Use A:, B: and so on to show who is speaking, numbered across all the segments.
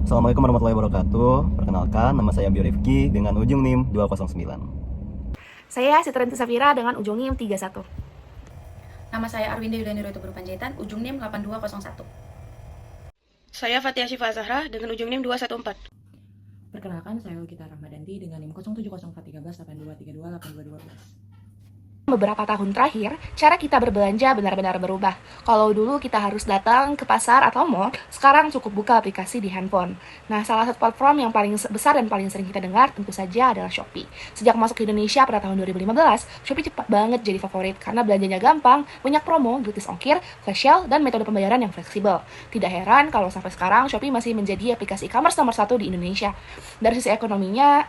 A: Assalamualaikum warahmatullahi wabarakatuh. Perkenalkan, nama saya Bio Rifki dengan ujung NIM 209.
B: Saya Sitrinti Safira dengan ujung NIM 31.
C: Nama saya Arwinda Yudaniro Tuguru Panjaitan, ujung NIM 8201.
D: Saya Fatia Syifa Zahra dengan ujung NIM 214.
E: Perkenalkan, saya Gita Rahmadanti dengan NIM 07041382328212.
B: Beberapa tahun terakhir, cara kita berbelanja benar-benar berubah. Kalau dulu kita harus datang ke pasar atau mall, sekarang cukup buka aplikasi di handphone. Nah, salah satu platform yang paling besar dan paling sering kita dengar tentu saja adalah Shopee. Sejak masuk ke Indonesia pada tahun 2015, Shopee cepat banget jadi favorit karena belanjanya gampang, banyak promo, gratis ongkir, flash sale, dan metode pembayaran yang fleksibel. Tidak heran kalau sampai sekarang Shopee masih menjadi aplikasi e-commerce nomor satu di Indonesia. Dari sisi ekonominya,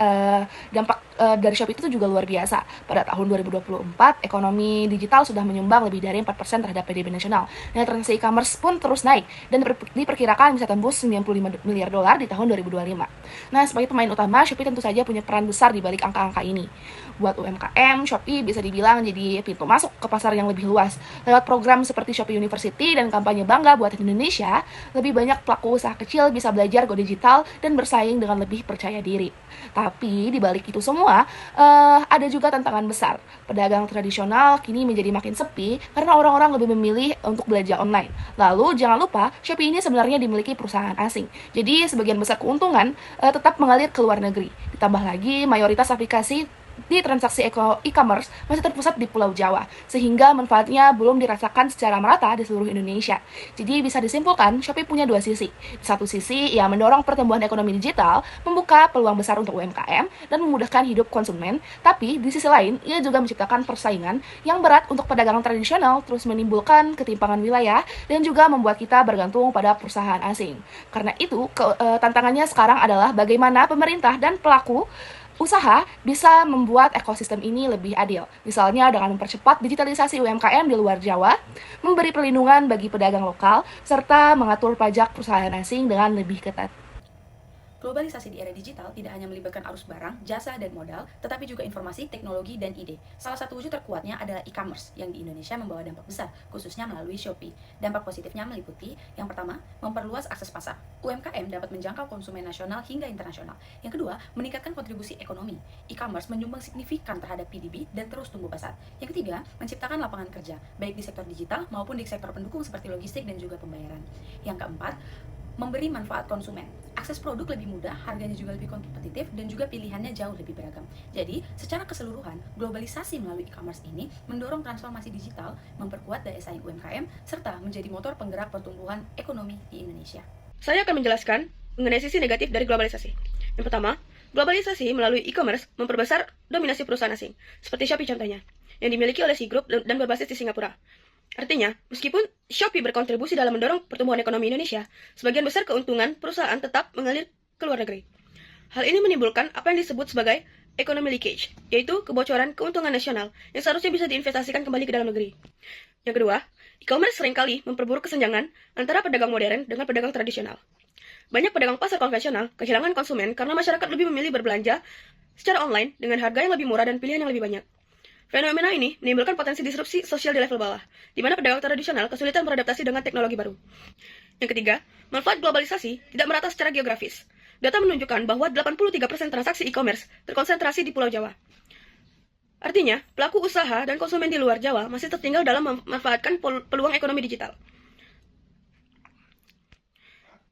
B: dampak dari Shopee itu juga luar biasa. Pada tahun 2024, ekonomi digital sudah menyumbang lebih dari 4% terhadap PDB nasional. Nilai transaksi e-commerce pun terus naik dan diperkirakan bisa tembus 95 miliar dolar di tahun 2025. Nah, sebagai pemain utama, Shopee tentu saja punya peran besar di balik angka-angka ini. Buat UMKM, Shopee bisa dibilang jadi pintu masuk ke pasar yang lebih luas. Lewat program seperti Shopee University dan kampanye Bangga Buatan Indonesia, lebih banyak pelaku usaha kecil bisa belajar go digital dan bersaing dengan lebih percaya diri. Tapi di balik itu semua, ada juga tantangan besar. Pedagang tradisional kini menjadi makin sepi karena orang-orang lebih memilih untuk belanja online. Lalu jangan lupa, Shopee ini sebenarnya dimiliki perusahaan asing. Jadi sebagian besar keuntungan tetap mengalir ke luar negeri. Ditambah lagi mayoritas aplikasi di transaksi e-commerce masih terpusat di Pulau Jawa, sehingga manfaatnya belum dirasakan secara merata di seluruh Indonesia. Jadi bisa disimpulkan, Shopee punya dua sisi. Di satu sisi, ia mendorong pertumbuhan ekonomi digital, membuka peluang besar untuk UMKM, dan memudahkan hidup konsumen. Tapi di sisi lain, ia juga menciptakan persaingan yang berat untuk pedagang tradisional, terus menimbulkan ketimpangan wilayah, dan juga membuat kita bergantung pada perusahaan asing. Karena itu, tantangannya sekarang adalah bagaimana pemerintah dan pelaku usaha bisa membuat ekosistem ini lebih adil. Misalnya dengan mempercepat digitalisasi UMKM di luar Jawa, memberi perlindungan bagi pedagang lokal, serta mengatur pajak perusahaan asing dengan lebih ketat.
C: Globalisasi di era digital tidak hanya melibatkan arus barang, jasa, dan modal, tetapi juga informasi, teknologi, dan ide. Salah satu wujud terkuatnya adalah e-commerce, yang di Indonesia membawa dampak besar, khususnya melalui Shopee. Dampak positifnya meliputi, yang pertama, memperluas akses pasar. UMKM dapat menjangkau konsumen nasional hingga internasional. Yang kedua, meningkatkan kontribusi ekonomi. E-commerce menyumbang signifikan terhadap PDB dan terus tumbuh pesat. Yang ketiga, menciptakan lapangan kerja, baik di sektor digital maupun di sektor pendukung seperti logistik dan juga pembayaran. Yang keempat, memberi manfaat konsumen. Akses produk lebih mudah, harganya juga lebih kompetitif, dan juga pilihannya jauh lebih beragam. Jadi, secara keseluruhan, globalisasi melalui e-commerce ini mendorong transformasi digital, memperkuat daya saing UMKM, serta menjadi motor penggerak pertumbuhan ekonomi di Indonesia.
D: Saya akan menjelaskan mengenai sisi negatif dari globalisasi. Yang pertama, globalisasi melalui e-commerce memperbesar dominasi perusahaan asing, seperti Shopee contohnya, yang dimiliki oleh Citigroup dan berbasis di Singapura. Artinya, meskipun Shopee berkontribusi dalam mendorong pertumbuhan ekonomi Indonesia, sebagian besar keuntungan perusahaan tetap mengalir ke luar negeri. Hal ini menimbulkan apa yang disebut sebagai economy leakage, yaitu kebocoran keuntungan nasional yang seharusnya bisa diinvestasikan kembali ke dalam negeri. Yang kedua, e-commerce seringkali memperburuk kesenjangan antara pedagang modern dengan pedagang tradisional. Banyak pedagang pasar konvensional kehilangan konsumen karena masyarakat lebih memilih berbelanja secara online dengan harga yang lebih murah dan pilihan yang lebih banyak. Fenomena ini menimbulkan potensi disrupsi sosial di level bawah, di mana pedagang tradisional kesulitan beradaptasi dengan teknologi baru. Yang ketiga, manfaat globalisasi tidak merata secara geografis. Data menunjukkan bahwa 83% transaksi e-commerce terkonsentrasi di Pulau Jawa. Artinya, pelaku usaha dan konsumen di luar Jawa masih tertinggal dalam memanfaatkan peluang ekonomi digital.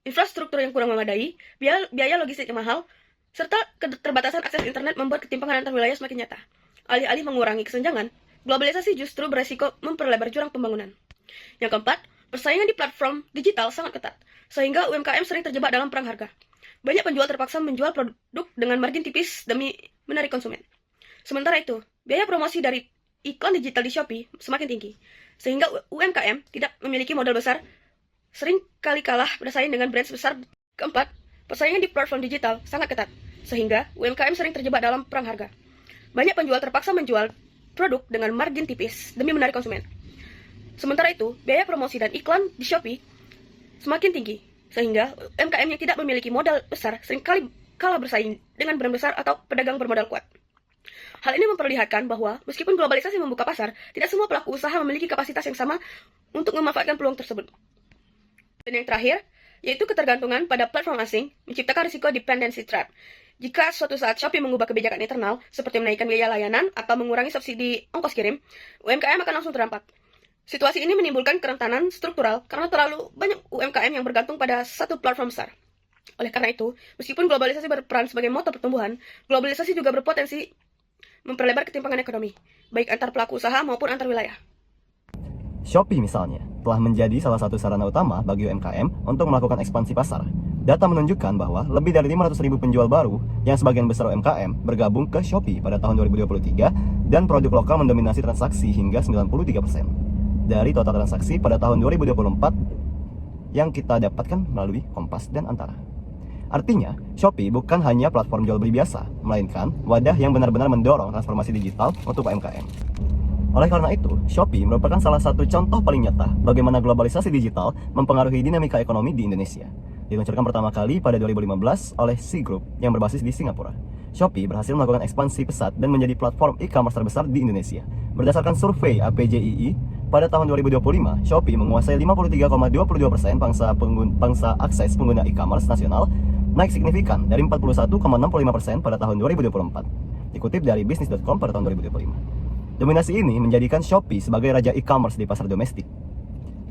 D: Infrastruktur yang kurang memadai, biaya logistik yang mahal, serta keterbatasan akses internet membuat ketimpangan antar wilayah semakin nyata. Alih-alih mengurangi kesenjangan, globalisasi justru beresiko memperlebar jurang pembangunan. Yang keempat, persaingan di platform digital sangat ketat, sehingga UMKM sering terjebak dalam perang harga. Banyak penjual terpaksa menjual produk dengan margin tipis demi menarik konsumen. Sementara itu, biaya promosi dari iklan digital di Shopee semakin tinggi, sehingga UMKM tidak memiliki modal besar, sering kali kalah bersaing dengan brand besar. Keempat, persaingan di platform digital sangat ketat, sehingga UMKM sering terjebak dalam perang harga. Banyak penjual terpaksa menjual produk dengan margin tipis demi menarik konsumen. Sementara itu, biaya promosi dan iklan di Shopee semakin tinggi, sehingga UMKM yang tidak memiliki modal besar seringkali kalah bersaing dengan brand besar atau pedagang bermodal kuat. Hal ini memperlihatkan bahwa meskipun globalisasi membuka pasar, tidak semua pelaku usaha memiliki kapasitas yang sama untuk memanfaatkan peluang tersebut. Dan yang terakhir, yaitu ketergantungan pada platform asing menciptakan risiko dependency trap. Jika suatu saat Shopee mengubah kebijakan internal, seperti menaikkan biaya layanan atau mengurangi subsidi ongkos kirim, UMKM akan langsung terdampak. Situasi ini menimbulkan kerentanan struktural karena terlalu banyak UMKM yang bergantung pada satu platform besar. Oleh karena itu, meskipun globalisasi berperan sebagai motor pertumbuhan, globalisasi juga berpotensi memperlebar ketimpangan ekonomi, baik antar pelaku usaha maupun antar wilayah.
A: Shopee misalnya, telah menjadi salah satu sarana utama bagi UMKM untuk melakukan ekspansi pasar. Data menunjukkan bahwa lebih dari 500.000 penjual baru yang sebagian besar UMKM bergabung ke Shopee pada tahun 2023 dan produk lokal mendominasi transaksi hingga 93% dari total transaksi pada tahun 2024 yang kita dapatkan melalui Kompas dan Antara. Artinya, Shopee bukan hanya platform jual beli biasa, melainkan wadah yang benar-benar mendorong transformasi digital untuk UMKM. Oleh karena itu, Shopee merupakan salah satu contoh paling nyata bagaimana globalisasi digital mempengaruhi dinamika ekonomi di Indonesia. Diluncurkan pertama kali pada 2015 oleh Sea Group yang berbasis di Singapura. Shopee berhasil melakukan ekspansi pesat dan menjadi platform e-commerce terbesar di Indonesia. Berdasarkan survei APJII, pada tahun 2025, Shopee menguasai 53,22% pangsa akses pengguna e-commerce nasional, naik signifikan dari 41,65% pada tahun 2024. Dikutip dari bisnis.com pada tahun 2025. Dominasi ini menjadikan Shopee sebagai raja e-commerce di pasar domestik.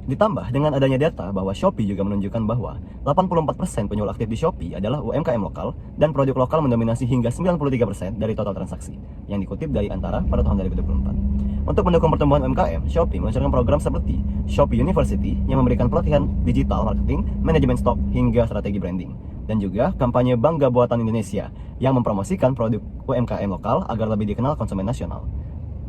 A: Ditambah dengan adanya data bahwa Shopee juga menunjukkan bahwa 84% penjual aktif di Shopee adalah UMKM lokal dan produk lokal mendominasi hingga 93% dari total transaksi, yang dikutip dari Antara pada tahun 2024. Untuk mendukung pertumbuhan UMKM, Shopee meluncurkan program seperti Shopee University yang memberikan pelatihan digital marketing, manajemen stok, hingga strategi branding. Dan juga kampanye Bangga Buatan Indonesia yang mempromosikan produk UMKM lokal agar lebih dikenal konsumen nasional.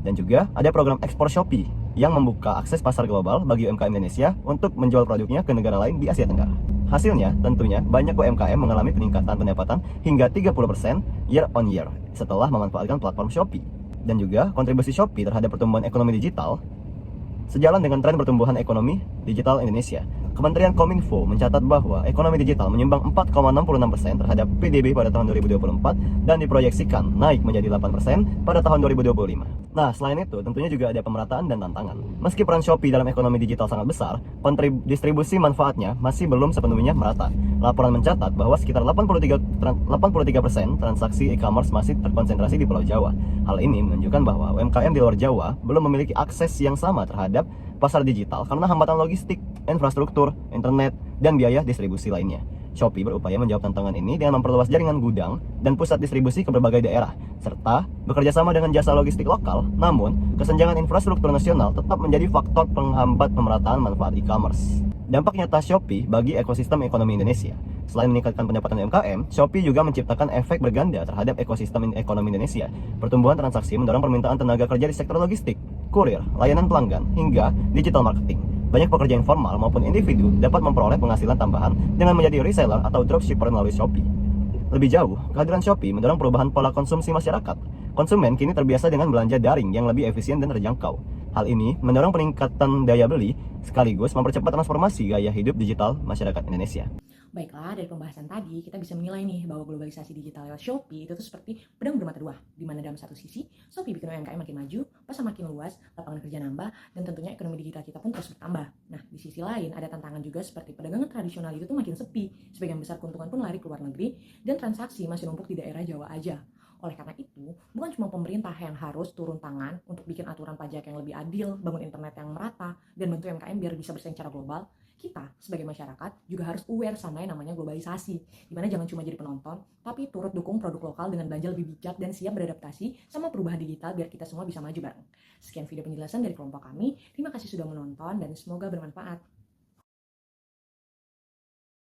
A: Dan juga ada program ekspor Shopee yang membuka akses pasar global bagi UMKM Indonesia untuk menjual produknya ke negara lain di Asia Tenggara. Hasilnya, tentunya banyak UMKM mengalami peningkatan pendapatan hingga 30% year on year setelah memanfaatkan platform Shopee. Dan juga kontribusi Shopee terhadap pertumbuhan ekonomi digital sejalan dengan tren pertumbuhan ekonomi digital Indonesia. Kementerian Kominfo mencatat bahwa ekonomi digital menyumbang 4,66% terhadap PDB pada tahun 2024 dan diproyeksikan naik menjadi 8% pada tahun 2025. Nah, selain itu tentunya juga ada pemerataan dan tantangan. Meski peran Shopee dalam ekonomi digital sangat besar, distribusi manfaatnya masih belum sepenuhnya merata. Laporan mencatat bahwa sekitar 83% transaksi e-commerce masih terkonsentrasi di Pulau Jawa. Hal ini menunjukkan bahwa UMKM di luar Jawa belum memiliki akses yang sama terhadap pasar digital karena hambatan logistik, infrastruktur, internet, dan biaya distribusi lainnya. Shopee berupaya menjawab tantangan ini dengan memperluas jaringan gudang dan pusat distribusi ke berbagai daerah, serta bekerja sama dengan jasa logistik lokal. Namun, kesenjangan infrastruktur nasional tetap menjadi faktor penghambat pemerataan manfaat e-commerce. Dampak nyata Shopee bagi ekosistem ekonomi Indonesia. Selain meningkatkan pendapatan UMKM, Shopee juga menciptakan efek berganda terhadap ekosistem ekonomi Indonesia. Pertumbuhan transaksi mendorong permintaan tenaga kerja di sektor logistik, kurir, layanan pelanggan, hingga digital marketing. Banyak pekerja informal maupun individu dapat memperoleh penghasilan tambahan dengan menjadi reseller atau dropshipper melalui Shopee. Lebih jauh, kehadiran Shopee mendorong perubahan pola konsumsi masyarakat. Konsumen kini terbiasa dengan belanja daring yang lebih efisien dan terjangkau. Hal ini mendorong peningkatan daya beli sekaligus mempercepat transformasi gaya hidup digital masyarakat Indonesia.
E: Baiklah, dari pembahasan tadi kita bisa menilai nih bahwa globalisasi digital lewat Shopee itu tuh seperti pedang bermata dua, di mana dalam satu sisi Shopee bikin UMKM makin maju, pasar makin luas, lapangan kerja nambah, dan tentunya ekonomi digital kita pun terus bertambah. Nah, di sisi lain ada tantangan juga seperti perdagangan tradisional itu tuh makin sepi, sebagian besar keuntungan pun lari ke luar negeri, dan transaksi masih numpuk di daerah Jawa aja. Oleh karena itu, bukan cuma pemerintah yang harus turun tangan untuk bikin aturan pajak yang lebih adil, bangun internet yang merata, dan bantu UMKM biar bisa bersaing secara global. Kita sebagai masyarakat juga harus aware sama yang namanya globalisasi, dimana jangan cuma jadi penonton, tapi turut dukung produk lokal dengan belanja lebih bijak dan siap beradaptasi sama perubahan digital biar kita semua bisa maju bareng. Sekian video penjelasan dari kelompok kami, terima kasih sudah menonton dan semoga bermanfaat.